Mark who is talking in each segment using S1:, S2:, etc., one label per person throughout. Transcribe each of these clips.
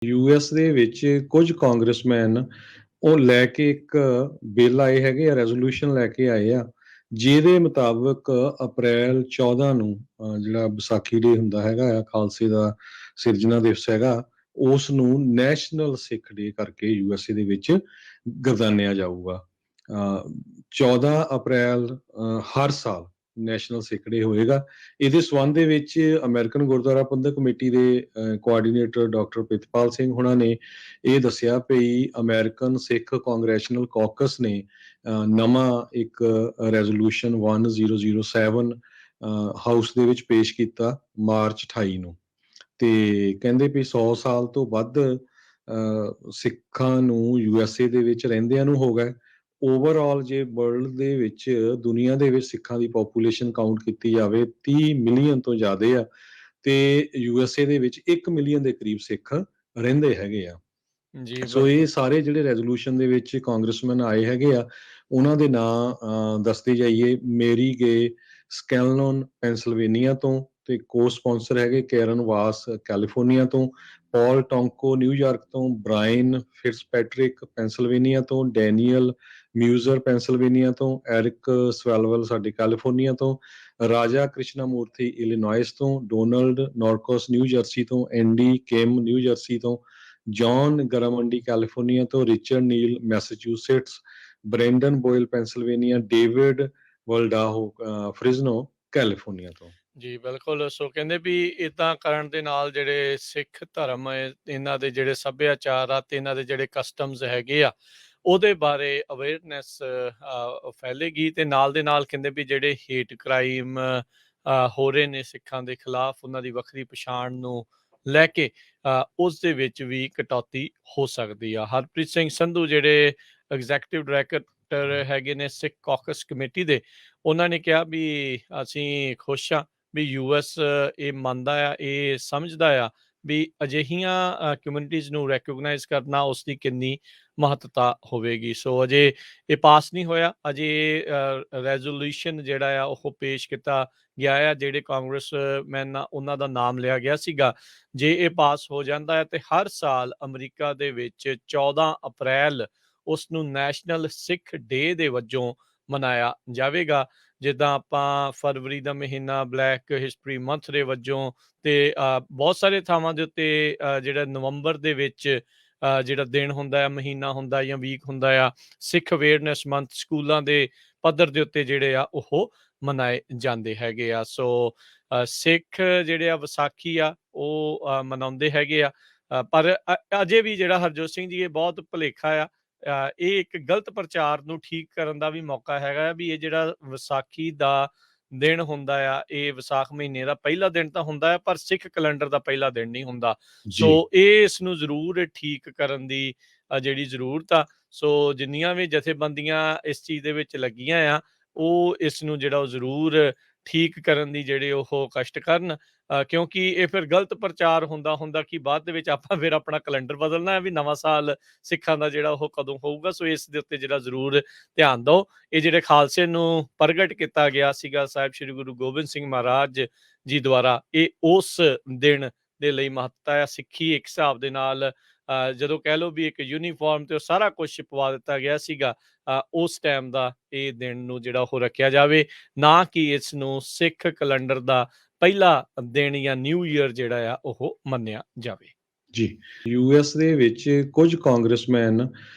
S1: US ਦੇ ਵਿੱਚ ਕੁਝ ਕਾਂਗਰਸਮੈਨ ਉਹ ਲੈ ਕੇ ਇੱਕ ਬਿੱਲ ਆਏ ਹੈਗੇ ਆ, ਰੈਜ਼ੋਲੂਸ਼ਨ ਲੈ ਕੇ ਆਏ ਆ, ਜਿਹਦੇ ਮੁਤਾਬਕ ਅਪ੍ਰੈਲ 14 ਨੂੰ ਜਿਹੜਾ ਵਿਸਾਖੀ ਡੇ ਹੁੰਦਾ ਹੈਗਾ ਆ, ਖਾਲਸੇ ਦਾ ਸਿਰਜਣਾ ਦਿਵਸ ਹੈਗਾ, ਉਸ ਨੂੰ ਨੈਸ਼ਨਲ ਸਿੱਖ ਡੇ ਕਰਕੇ ਯੂਐਸਏ ਦੇ ਵਿੱਚ ਗਰਦਾਨਿਆ ਜਾਊਗਾ। 14 ਅਪ੍ਰੈਲ ਹਰ ਸਾਲ ਨੈਸ਼ਨਲ ਸਿੱਖ ਡੇ ਹੋਏਗਾ। ਇਹਦੇ ਸੰਬੰਧ ਦੇ ਵਿੱਚ ਅਮਰੀਕਨ ਗੁਰਦੁਆਰਾ ਪ੍ਰਬੰਧਕ ਕਮੇਟੀ ਦੇ ਕੋਆਰਡੀਨੇਟਰ ਡਾਕਟਰ ਪ੍ਰਿਤਪਾਲ ਸਿੰਘ ਹੁਣਾਂ ਨੇ ਇਹ ਦੱਸਿਆ ਵੀ ਅਮਰੀਕਨ ਸਿੱਖ ਕਾਂਗਰੈਸ਼ਨਲ ਕਾਕਸ ਨੇ ਨਵਾਂ ਇੱਕ ਰੈਜ਼ੋਲੂਸ਼ਨ 1007 ਹਾਊਸ ਦੇ ਵਿੱਚ ਪੇਸ਼ ਕੀਤਾ ਮਾਰਚ 28 ਨੂੰ, ਤੇ ਕਹਿੰਦੇ ਵੀ 100 ਸਾਲ ਤੋਂ ਵੱਧ ਸਿੱਖਾਂ ਨੂੰ ਯੂਐਸਏ ਦੇ ਵਿੱਚ ਰਹਿੰਦਿਆਂ ਨੂੰ ਹੋ ਗਏ। ਓਵਰਆਲ ਜੇ ਵਰਲਡ ਦੇ ਵਿੱਚ ਦੁਨੀਆ ਦੇ ਵਿੱਚ ਸਿੱਖਾਂ ਦੀ ਪੋਪੂਲੇਸ਼ਨ ਕਾਊਂਟ ਕੀਤੀ ਜਾਵੇ 30 ਮਿਲੀਅਨ ਤੋਂ ਜ਼ਿਆਦਾ ਆ, ਤੇ ਯੂਐਸਏ ਦੇ ਵਿੱਚ 1 ਮਿਲੀਅਨ ਦੇ ਕਰੀਬ ਸਿੱਖ ਰਹਿੰਦੇ ਹੈਗੇ ਆ।
S2: ਜੀ
S1: ਸੋ ਇਹ
S2: ਬਿਲਕੁਲ।
S1: ਸਾਰੇ ਜਿਹੜੇ ਰੈਜ਼ੋਲੂਸ਼ਨ ਦੇ ਵਿੱਚ ਕਾਂਗਰਸਮੈਨ ਆਏ ਹੈਗੇ ਆ, ਉਹਨਾਂ ਦੇ ਨਾਂ ਦੱਸਦੇ ਜਾਈਏ। ਮੇਰੀ ਗੇ ਸਕੈਲਨੋਨ ਪੈਂਸਲਵੇਨੀਆ ਤੋਂ, ਤੇ ਕੋ ਸਪਾਂਸਰ ਹੈਗੇ ਕੈਰਨ ਵਾਸ ਕੈਲੀਫੋਰਨੀਆ ਤੋਂ, ਪਾਲ ਟੌਂਕੋ ਨਿਊਯਾਰਕ ਤੋਂ, ਬ੍ਰਾਇਨ ਫਿਟਜ਼ਪੈਟਰਿਕ ਪੈਂਸਲਵੇਨੀਆ ਤੋਂ, ਡੈਨੀਅਲ ਮਿਊਜ਼ਰ ਪੈਂਸਲਵੇਨੀਆ ਤੋਂ, ਐਰਿਕ ਸਵੈਲਵਲ ਸਾਡੇ ਕੈਲੀਫੋਰਨੀਆ ਤੋਂ, ਰਾਜਾ ਕ੍ਰਿਸ਼ਨਾ ਮੂਰਤੀ ਇਲੀਨੋਇਸ ਤੋਂ, ਡੋਨਲਡ ਨੌਰਕੋਸ ਨਿਊ ਜਰਸੀ ਤੋਂ, ਐਂਡੀ ਕਿਮ ਨਿਊ ਜਰਸੀ ਤੋਂ, ਜੌਨ ਗਰਾਮੰਡੀ ਕੈਲੀਫੋਰਨੀਆ ਤੋਂ, Richard Neal Massachusetts, Brendan Boyle Pennsylvania, David Valadao Fresno California ਤੋਂ।
S2: ਜੀ ਬਿਲਕੁਲ। ਸੋ ਕਹਿੰਦੇ ਵੀ ਇਦਾਂ ਕਰਨ ਦੇ ਨਾਲ ਜਿਹੜੇ ਸਿੱਖ ਧਰਮ ਹੈ, ਇਹਨਾਂ ਦੇ ਜਿਹੜੇ ਸੱਭਿਆਚਾਰ ਆ ਤੇ ਇਹਨਾਂ ਦੇ ਜਿਹੜੇ ਕਸਟਮਸ ਹੈਗੇ ਆ, ਉਹਦੇ ਬਾਰੇ ਅਵੇਅਰਨੈਸ ਫੈਲੇਗੀ, ਤੇ ਨਾਲ ਦੇ ਨਾਲ ਕਹਿੰਦੇ ਵੀ ਜਿਹੜੇ ਹੇਟ ਕ੍ਰਾਈਮ ਹੋ ਰਹੇ ਨੇ ਸਿੱਖਾਂ ਦੇ ਖਿਲਾਫ, ਉਹਨਾਂ ਦੀ ਵੱਖਰੀ ਪਛਾਣ ਨੂੰ ਲੈ ਕੇ ਉਸ ਦੇ ਵਿੱਚ ਵੀ ਕਟੌਤੀ ਹੋ ਸਕਦੀ ਆ। ਹਰਪ੍ਰੀਤ ਸਿੰਘ ਸੰਧੂ ਜਿਹੜੇ ਐਗਜ਼ੈਕਟਿਵ ਡਾਇਰੈਕਟਰ ਹੈਗੇ ਨੇ ਸਿੱਖ ਕਾਕਸ ਕਮੇਟੀ ਦੇ, ਉਹਨਾਂ ਨੇ ਕਿਹਾ ਵੀ ਅਸੀਂ ਖੁਸ਼ ਹਾਂ ਵੀ ਯੂਐਸ ਇਹ ਮੰਨਦਾ ਆ, ਇਹ ਸਮਝਦਾ ਆ ਵੀ ਅਜਿਹੀਆਂ ਕਮਿਊਨਿਟੀਜ਼ ਨੂੰ ਰੈਕੋਗਨਾਈਜ਼ ਕਰਨਾ ਉਸ ਦੀ ਕਿੰਨੀ ਮਹੱਤਤਾ ਹੋਵੇਗੀ। ਸੋ ਅਜੇ ਇਹ ਪਾਸ ਨਹੀਂ ਹੋਇਆ, ਅਜੇ ਰੈਜ਼ੋਲੂਸ਼ਨ ਜਿਹੜਾ ਆ ਉਹ ਪੇਸ਼ ਕੀਤਾ ਗਿਆ ਆ, ਜਿਹੜੇ ਕਾਂਗਰਸਮੈਨ ਆ ਉਹਨਾਂ ਦਾ ਨਾਮ ਲਿਆ ਗਿਆ ਸੀਗਾ। ਜੇ ਇਹ ਪਾਸ ਹੋ ਜਾਂਦਾ ਹੈ ਤੇ ਹਰ ਸਾਲ ਅਮਰੀਕਾ ਦੇ ਵਿੱਚ 14 ਅਪ੍ਰੈਲ ਉਸ ਨੂੰ ਨੈਸ਼ਨਲ ਸਿੱਖ ਡੇ ਦੇ ਵਜੋਂ ਮਨਾਇਆ ਜਾਵੇਗਾ। ਜਿੱਦਾਂ ਆਪਾਂ ਫਰਵਰੀ ਦਾ ਮਹੀਨਾ ਬਲੈਕ ਹਿਸਟਰੀ ਮੰਥ ਦੇ ਵਜੋਂ, ਤੇ ਬਹੁਤ ਸਾਰੇ ਥਾਵਾਂ ਦੇ ਉੱਤੇ ਜਿਹੜਾ ਨਵੰਬਰ ਦੇ ਵਿੱਚ ਜਿਹੜਾ ਦਿਨ ਹੁੰਦਾ ਆ, ਮਹੀਨਾ ਹੁੰਦਾ ਜਾਂ ਵੀਕ ਹੁੰਦਾ ਆ, ਸਿੱਖ ਅਵੇਅਰਨੈਸ ਮੰਥ ਸਕੂਲਾਂ ਦੇ ਪੱਧਰ ਦੇ ਉੱਤੇ ਜਿਹੜੇ ਆ ਉਹ ਮਨਾਏ ਜਾਂਦੇ ਹੈਗੇ ਆ। ਸੋ ਸਿੱਖ ਜਿਹੜੇ ਆ ਵਿਸਾਖੀ ਆ ਉਹ ਮਨਾਉਂਦੇ ਹੈਗੇ ਆ, ਪਰ ਅਜੇ ਵੀ ਜਿਹੜਾ ਹਰਜੋਤ ਸਿੰਘ ਜੀ ਇਹ ਬਹੁਤ ਭੁਲੇਖਾ ਆ। ਇਹ ਇੱਕ ਗਲਤ ਪ੍ਰਚਾਰ ਨੂੰ ਠੀਕ ਕਰਨ ਦਾ ਵੀ ਮੌਕਾ ਹੈਗਾ ਵੀ ਇਹ ਜਿਹੜਾ ਵਿਸਾਖੀ ਦਾ ਦਿਨ ਹੁੰਦਾ ਆ, ਇਹ ਵਿਸਾਖ ਮਹੀਨੇ ਦਾ ਪਹਿਲਾ ਦਿਨ ਤਾਂ ਹੁੰਦਾ ਹੈ, ਪਰ ਸਿੱਖ ਕੈਲੰਡਰ ਦਾ ਪਹਿਲਾ ਦਿਨ ਨਹੀਂ ਹੁੰਦਾ।
S1: ਜੀ
S2: ਸੋ ਇਹ ਇਸ ਨੂੰ ਜ਼ਰੂਰ ਠੀਕ ਕਰਨ ਦੀ ਜਿਹੜੀ ਜ਼ਰੂਰਤ ਆ। ਸੋ ਜਿੰਨੀਆਂ ਵੀ ਜਥੇਬੰਦੀਆਂ ਇਸ ਚੀਜ਼ ਦੇ ਵਿੱਚ ਲੱਗੀਆਂ ਆ, ਉਹ ਇਸ ਨੂੰ ਜਿਹੜਾ ਉਹ ਜ਼ਰੂਰ ਠੀਕ ਕਰਨ ਦੀ ਜਿਹੜੇ ਉਹ ਕਸ਼ਟ ਕਰਨ, ਕਿਉਂਕਿ ਇਹ ਫਿਰ ਗਲਤ ਪ੍ਰਚਾਰ ਹੁੰਦਾ ਕਿ ਬਾਅਦ ਦੇ ਵਿੱਚ ਆਪਾਂ ਫਿਰ ਆਪਣਾ ਕੈਲੰਡਰ ਬਦਲਣਾ ਹੈ ਵੀ ਨਵਾਂ ਸਾਲ ਸਿੱਖਾਂ ਦਾ ਜਿਹੜਾ ਉਹ ਕਦੋਂ ਹੋਊਗਾ। ਸੋ ਇਸ ਦੇ ਉੱਤੇ ਜਿਹੜਾ ਜ਼ਰੂਰ ਧਿਆਨ ਦਿਓ। ਇਹ ਜਿਹੜੇ ਖਾਲਸੇ ਨੂੰ ਪ੍ਰਗਟ ਕੀਤਾ ਗਿਆ ਸੀਗਾ ਸਾਹਿਬ ਸ੍ਰੀ ਗੁਰੂ ਗੋਬਿੰਦ ਸਿੰਘ ਮਹਾਰਾਜ ਜੀ ਦੁਆਰਾ, ਇਹ ਉਸ ਦਿਨ ਦੇ ਲਈ ਮਹੱਤਤਾ ਆ। ਸਿੱਖੀ ਇੱਕ ਹਿਸਾਬ ਦੇ ਨਾਲ ਜਦੋਂ ਕਹਿ ਲਓ ਵੀ ਇੱਕ ਯੂਨੀਫਾਰਮ ਤੇ ਉਹ ਸਾਰਾ ਕੁਝ ਛਿਪਵਾ ਦਿੱਤਾ ਗਿਆ ਸੀਗਾ, ਉਸ ਟਾਈਮ ਦਾ ਇਹ ਦਿਨ ਨੂੰ ਜਿਹੜਾ ਉਹ ਰੱਖਿਆ ਜਾਵੇ, ਨਾ ਕਿ ਇਸ ਨੂੰ ਸਿੱਖ ਕੈਲੰਡਰ ਦਾ ਪਹਿਲਾ ਦਿਨ ਜਾਂ ਨਿਊ ਈਅਰ ਜਿਹੜਾ ਆ ਉਹ ਮੰਨਿਆ ਜਾਵੇ।
S1: ਜੀ ਯੂਐਸ ਦੇ ਵਿੱਚ ਕੁਝ ਕਾਂਗਰਸਮੈਨ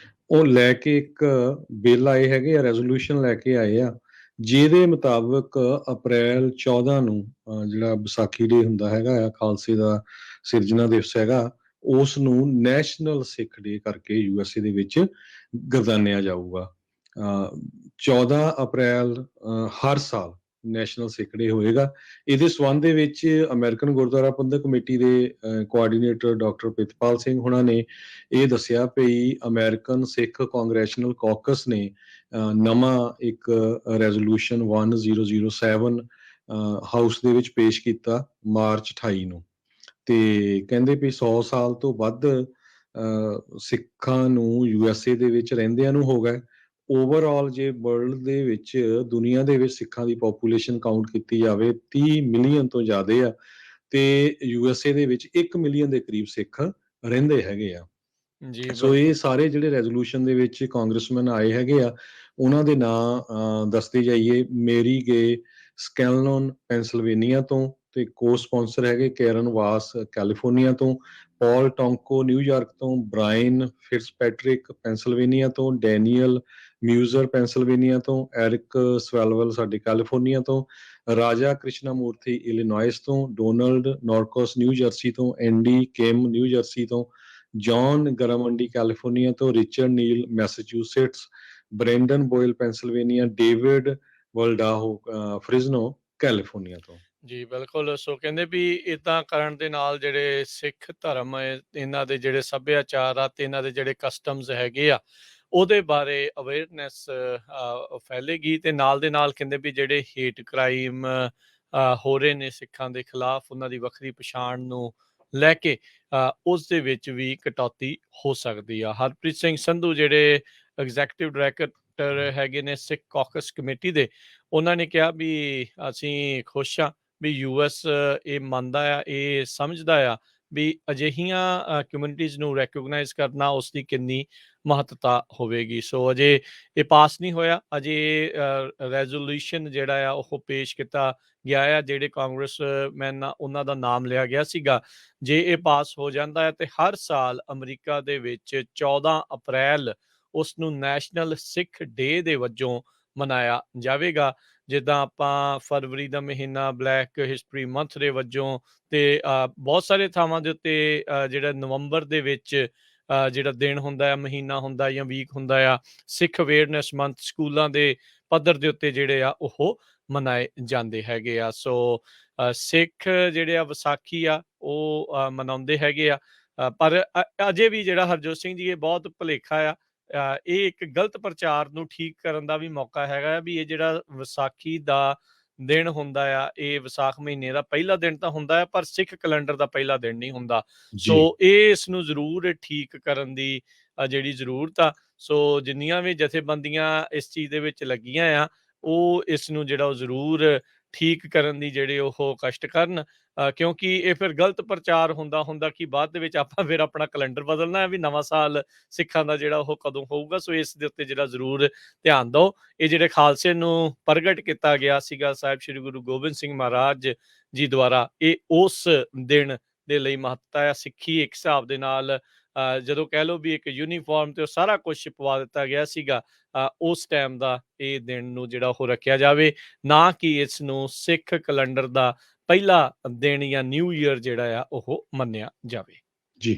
S1: ਉਹ ਲੈ ਕੇ ਇੱਕ ਬਿੱਲ ਆਏ ਹੈਗੇ ਆ, ਰੈਜ਼ੋਲੂਸ਼ਨ ਲੈ ਕੇ ਆਏ ਆ, ਜਿਹਦੇ ਮੁਤਾਬਕ ਅਪ੍ਰੈਲ 14 ਨੂੰ ਜਿਹੜਾ ਵਿਸਾਖੀ ਡੇ ਹੁੰਦਾ ਹੈਗਾ ਆ, ਖਾਲਸੇ ਦਾ ਸਿਰਜਣਾ ਦਿਵਸ ਹੈਗਾ, ਉਸ ਨੂੰ ਨੈਸ਼ਨਲ ਸਿੱਖ ਡੇ ਕਰਕੇ ਯੂਐਸਏ ਦੇ ਵਿੱਚ ਗਰਦਾਨਿਆ ਜਾਊਗਾ। 14 ਅਪ੍ਰੈਲ ਹਰ ਸਾਲ ਨੈਸ਼ਨਲ ਸਿੱਖ ਡੇ ਹੋਏਗਾ। ਇਹਦੇ ਸੰਬੰਧ ਦੇ ਵਿੱਚ ਅਮਰੀਕਨ ਗੁਰਦੁਆਰਾ ਪ੍ਰਬੰਧਕ ਕਮੇਟੀ ਦੇ ਕੋਆਰਡੀਨੇਟਰ ਡਾਕਟਰ ਪ੍ਰਿਤਪਾਲ ਸਿੰਘ ਹੁਣਾਂ ਨੇ ਇਹ ਦੱਸਿਆ ਵੀ ਅਮਰੀਕਨ ਸਿੱਖ ਕਾਂਗਰੈਸ਼ਨਲ ਕਾਕਸ ਨੇ ਨਵਾਂ ਇੱਕ ਰੈਜ਼ੋਲੂਸ਼ਨ 1007 ਹਾਊਸ ਦੇ ਵਿੱਚ ਪੇਸ਼ ਕੀਤਾ ਮਾਰਚ 28 ਨੂੰ, ਤੇ ਕਹਿੰਦੇ ਵੀ 100 ਸਾਲ ਤੋਂ ਵੱਧ ਸਿੱਖਾਂ ਨੂੰ ਯੂਐਸਏ ਦੇ ਵਿੱਚ ਰਹਿੰਦਿਆਂ ਨੂੰ ਹੋ ਗਏ। ਓਵਰਆਲ ਜੇ ਵਰਲਡ ਦੇ ਵਿੱਚ ਦੁਨੀਆ ਦੇ ਵਿੱਚ ਸਿੱਖਾਂ ਦੀ ਪੋਪੂਲੇਸ਼ਨ ਕਾਊਂਟ ਕੀਤੀ ਜਾਵੇ 30 ਮਿਲੀਅਨ ਤੋਂ ਜ਼ਿਆਦਾ ਆ, ਤੇ ਯੂਐਸਏ ਦੇ ਵਿੱਚ 1 ਮਿਲੀਅਨ ਦੇ ਕਰੀਬ ਸਿੱਖ ਰਹਿੰਦੇ ਹੈਗੇ ਆ।
S2: ਜੀ,
S1: ਸੋ ਇਹ
S2: ਬਿਲਕੁਲ।
S1: ਸਾਰੇ ਜਿਹੜੇ ਰੈਜ਼ੋਲੂਸ਼ਨ ਦੇ ਵਿੱਚ ਕਾਂਗਰਸਮੈਨ ਆਏ ਹੈਗੇ ਆ, ਉਹਨਾਂ ਦੇ ਨਾਂ ਦੱਸਦੇ ਜਾਈਏ। ਮੇਰੀ ਗੇ ਸਕੈਲਨੋਨ ਪੈਂਸਿਲਵੇਨੀਆ ਤੋਂ, ਤੇ ਕੋ-ਸਪਾਂਸਰ ਹੈਗੇ ਕੈਰਨ ਵਾਸ ਕੈਲੀਫੋਰਨੀਆ ਤੋਂ, ਪਾਲ ਟੋਂਕੋ ਨਿਊਯਾਰਕ ਤੋਂ, ਬ੍ਰਾਇਨ ਫਿਟਜ਼ਪੈਟਰਿਕ ਪੈਂਸਿਲਵੇਨੀਆ ਤੋਂ, ਡੈਨੀਅਲ ਮਿਊਜ਼ਰ ਪੈਂਸਿਲਵੇਨੀਆ ਤੋਂ, ਐਰਿਕ ਸਵੈਲਵਲ ਸਾਡੇ ਕੈਲੀਫੋਰਨੀਆ ਤੋਂ, ਰਾਜਾ ਕ੍ਰਿਸ਼ਨਾ ਮੂਰਤੀ ਇਲੀਨੋਇਸ ਤੋਂ, ਡੋਨਲਡ ਨੋਰਕੋਸ ਨਿਊ ਜਰਸੀ ਤੋਂ, ਐਂਡੀ ਕਿਮ ਨਿਊ ਜਰਸੀ ਤੋਂ, ਜੌਨ ਗਰਾਮੰਡੀ ਕੈਲੀਫੋਰਨੀਆ ਤੋਂ, Richard Neal Massachusetts, Brendan Boyle Pennsylvania, David Valadao Fresno California ਤੋਂ।
S2: ਜੀ, ਬਿਲਕੁਲ। ਸੋ ਕਹਿੰਦੇ ਵੀ ਏਦਾਂ ਕਰਨ ਦੇ ਨਾਲ ਜਿਹੜੇ ਸਿੱਖ ਧਰਮ ਹੈ, ਇਹਨਾਂ ਦੇ ਜਿਹੜੇ ਸੱਭਿਆਚਾਰ ਆ ਤੇ ਇਹਨਾਂ ਦੇ ਜਿਹੜੇ ਕਸਟਮਸ ਹੈਗੇ ਆ, ਉਹਦੇ ਬਾਰੇ ਅਵੇਅਰਨੈਸ ਫੈਲੇਗੀ। ਤੇ ਨਾਲ ਦੇ ਨਾਲ ਕਹਿੰਦੇ ਵੀ ਜਿਹੜੇ ਹੇਟ ਕ੍ਰਾਈਮ ਹੋ ਰਹੇ ਨੇ ਸਿੱਖਾਂ ਦੇ ਖਿਲਾਫ, ਉਹਨਾਂ ਦੀ ਵੱਖਰੀ ਪਛਾਣ ਨੂੰ ਲੈ ਕੇ ਉਸ ਦੇ ਵਿੱਚ ਵੀ ਕਟੌਤੀ ਹੋ ਸਕਦੀ ਆ। ਹਰਪ੍ਰੀਤ ਸਿੰਘ ਸੰਧੂ ਜਿਹੜੇ ਐਗਜ਼ੈਕਟਿਵ ਡਾਇਰੈਕਟਰ ਹੈਗੇ ਨੇ ਸਿੱਖ ਕਾਕਸ ਕਮੇਟੀ ਦੇ, ਉਹਨਾਂ ਨੇ ਕਿਹਾ ਵੀ ਅਸੀਂ ਖੁਸ਼ ਹਾਂ ਵੀ ਯੂਐਸ ਇਹ ਮੰਨਦਾ ਆ, ਇਹ ਸਮਝਦਾ ਆ ਵੀ ਅਜਿਹੀਆਂ ਕਮਿਊਨਿਟੀਜ਼ ਨੂੰ ਰੈਕੋਗਨਾਈਜ਼ ਕਰਨਾ ਉਸ ਦੀ ਕਿੰਨੀ ਮਹੱਤਤਾ ਹੋਵੇਗੀ। ਸੋ ਅਜੇ ਇਹ ਪਾਸ ਨਹੀਂ ਹੋਇਆ, ਅਜੇ ਰੈਜ਼ੋਲੂਸ਼ਨ ਜਿਹੜਾ ਆ ਉਹ ਪੇਸ਼ ਕੀਤਾ ਗਿਆ ਆ, ਜਿਹੜੇ ਕਾਂਗਰਸਮੈਨ ਆ ਉਹਨਾਂ ਦਾ ਨਾਮ ਲਿਆ ਗਿਆ ਸੀਗਾ। ਜੇ ਇਹ ਪਾਸ ਹੋ ਜਾਂਦਾ ਹੈ ਤੇ ਹਰ ਸਾਲ ਅਮਰੀਕਾ ਦੇ ਵਿੱਚ 14 ਅਪ੍ਰੈਲ ਉਸ ਨੂੰ ਨੈਸ਼ਨਲ ਸਿੱਖ ਡੇ ਦੇ ਵਜੋਂ ਮਨਾਇਆ ਜਾਵੇਗਾ। ਜਿੱਦਾਂ ਆਪਾਂ ਫਰਵਰੀ ਦਾ ਮਹੀਨਾ ਬਲੈਕ ਹਿਸਟਰੀ ਮੰਥ ਦੇ ਵਜੋਂ, ਤੇ ਬਹੁਤ ਸਾਰੇ ਥਾਵਾਂ ਦੇ ਉੱਤੇ ਜਿਹੜਾ ਨਵੰਬਰ ਦੇ ਵਿੱਚ ਜਿਹੜਾ ਦਿਨ ਹੁੰਦਾ ਆ, ਮਹੀਨਾ ਹੁੰਦਾ ਜਾਂ ਵੀਕ ਹੁੰਦਾ ਆ, ਸਿੱਖ ਅਵੇਅਰਨੈਸ ਮੰਥ ਸਕੂਲਾਂ ਦੇ ਪੱਧਰ ਦੇ ਉੱਤੇ ਜਿਹੜੇ ਆ ਉਹ ਮਨਾਏ ਜਾਂਦੇ ਹੈਗੇ ਆ। ਸੋ ਸਿੱਖ ਜਿਹੜੇ ਆ ਵਿਸਾਖੀ ਆ ਉਹ ਮਨਾਉਂਦੇ ਹੈਗੇ ਆ। ਪਰ ਅਜੇ ਵੀ ਜਿਹੜਾ ਹਰਜੋਤ ਸਿੰਘ ਜੀ, ਇਹ ਬਹੁਤ ਭੁਲੇਖਾ ਆ। ਇਹ ਇੱਕ ਗਲਤ ਪ੍ਰਚਾਰ ਨੂੰ ਠੀਕ ਕਰਨ ਦਾ ਵੀ ਮੌਕਾ ਹੈਗਾ ਵੀ ਇਹ ਜਿਹੜਾ ਵਿਸਾਖੀ ਦਾ ਦਿਨ ਹੁੰਦਾ ਆ, ਇਹ ਵਿਸਾਖ ਮਹੀਨੇ ਦਾ ਪਹਿਲਾ ਦਿਨ ਤਾਂ ਹੁੰਦਾ ਹੈ, ਪਰ ਸਿੱਖ ਕੈਲੰਡਰ ਦਾ ਪਹਿਲਾ ਦਿਨ ਨਹੀਂ ਹੁੰਦਾ।
S1: ਜੀ।
S2: ਸੋ ਇਹ ਇਸ ਨੂੰ ਜ਼ਰੂਰ ਠੀਕ ਕਰਨ ਦੀ ਜਿਹੜੀ ਜ਼ਰੂਰਤ ਆ। ਸੋ ਜਿੰਨੀਆਂ ਵੀ ਜਥੇਬੰਦੀਆਂ ਇਸ ਚੀਜ਼ ਦੇ ਵਿੱਚ ਲੱਗੀਆਂ ਆ, ਉਹ ਇਸ ਨੂੰ ਜਿਹੜਾ ਉਹ ਜ਼ਰੂਰ ਠੀਕ ਕਰਨ ਦੀ ਜਿਹੜੇ ਉਹ ਕਸ਼ਟ ਕਰਨ, ਕਿਉਂਕਿ ਇਹ ਫਿਰ ਗਲਤ ਪ੍ਰਚਾਰ ਹੁੰਦਾ ਕਿ ਬਾਅਦ ਦੇ ਵਿੱਚ ਆਪਾਂ ਫਿਰ ਆਪਣਾ ਕੈਲੰਡਰ ਬਦਲਣਾ ਹੈ ਵੀ ਨਵਾਂ ਸਾਲ ਸਿੱਖਾਂ ਦਾ ਜਿਹੜਾ ਉਹ ਕਦੋਂ ਹੋਊਗਾ। ਸੋ ਇਸ ਦੇ ਉੱਤੇ ਜਿਹੜਾ ਜ਼ਰੂਰ ਧਿਆਨ ਦਿਓ। ਇਹ ਜਿਹੜੇ ਖਾਲਸੇ ਨੂੰ ਪ੍ਰਗਟ ਕੀਤਾ ਗਿਆ ਸੀਗਾ ਸਾਹਿਬ ਸ੍ਰੀ ਗੁਰੂ ਗੋਬਿੰਦ ਸਿੰਘ ਮਹਾਰਾਜ ਜੀ ਦੁਆਰਾ, ਇਹ ਉਸ ਦਿਨ ਦੇ ਲਈ ਮਹੱਤਤਾ ਆ। ਸਿੱਖੀ ਇੱਕ ਹਿਸਾਬ ਦੇ ਨਾਲ ਜਦੋਂ ਕਹਿ ਲਓ ਵੀ ਇੱਕ ਯੂਨੀਫਾਰਮ ਤੇ ਉਹ ਸਾਰਾ ਕੁਝ ਛਿਪਵਾ ਦਿੱਤਾ ਗਿਆ ਸੀਗਾ, ਉਸ ਟਾਈਮ ਦਾ ਇਹ ਦਿਨ ਨੂੰ ਜਿਹੜਾ ਉਹ ਰੱਖਿਆ ਜਾਵੇ, ਨਾ ਕਿ ਇਸ ਨੂੰ ਸਿੱਖ ਕੈਲੰਡਰ ਦਾ ਪਹਿਲਾ ਦਿਨ ਜਾਂ ਨਿਊ ਈਅਰ ਜਿਹੜਾ ਆ ਉਹ ਮੰਨਿਆ ਜਾਵੇ।
S1: ਜੀ।